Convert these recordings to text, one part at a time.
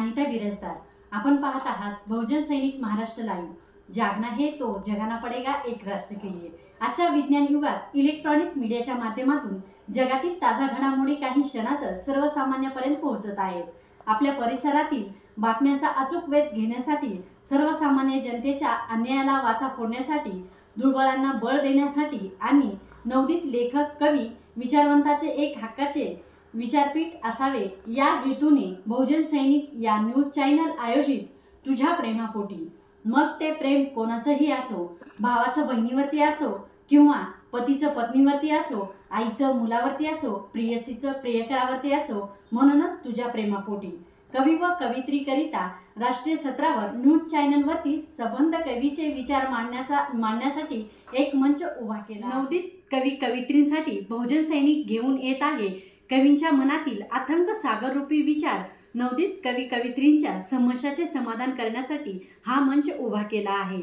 अनिता बिरजदार। आपण पाहत आहात बहुजन सैनिक महाराष्ट्र लाईव्ह। जागना है तो जगाना पडेगा एक राष्ट्र के लिए। आजच्या विज्ञान युगात इलेक्ट्रॉनिक मीडियाच्या माध्यमातून जगातील ताजा घडामोडी काही क्षणातच सर्वसामान्यांपर्यंत पोहोचत आहेत। आपल्या परिसरातील बातम्यांचा अचूक वेध घेण्यासाठी, सर्वसामान्य जनतेच्या अन्यायाला वाचा फोडण्यासाठी, दुर्बलांना बळ देण्यासाठी आणि नवोदित लेखक, कवी, विचारवंताचे एक हक्काचे विचारपीठ असावे या हेतूने बहुजन सैनिक या न्यूज चॅनल आयोजित तुझ्या प्रेमापोटी। मग ते प्रेम कोणाचंही असो, भावाचं बहिणीवरती असो किंवा पतीचं पत्नीवरती असो, आईचं मुलावरती असो, प्रियसीचं प्रियकरावरती असो, म्हणूनच तुझ्या प्रेमापोटी कवी व कवित्रीकरिता राष्ट्रीय स्तरावर न्यूज चॅनलवरती सबंध कवीचे विचार मांडण्यासाठी एक मंच उभा केला। नवोदित कवी कवित्रींसाठी बहुजन सैनिक घेऊन येत आहे कवींच्या मनातील अथंग सागररूपी विचार। नवोदित कवी कवित्रींच्या समस्याचे समाधान करण्यासाठी हा मंच उभा केला आहे।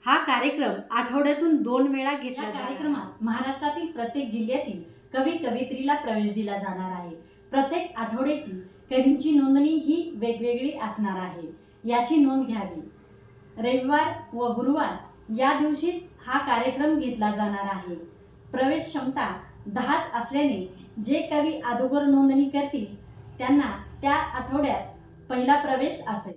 हा कार्यक्रम आठवड्यातून 2 वेळा घेतला जाणार। कार्यक्रमात महाराष्ट्रातील प्रत्येक जिल्ह्यातील कवी कवित्रीला प्रवेश दिला जाणार आहे। प्रत्येक आठवड्याची कवींची नोंदणी ही वेगवेगळी असणार आहे, याची नोंद घ्यावी। रविवार व गुरुवार या दिवशीच हा कार्यक्रम घेतला जाणार आहे। प्रवेश क्षमता 10च असल्याने जे कवी अगोदर नोंदणी करतील त्यांना त्या आठवड्यात पहिला प्रवेश असेल।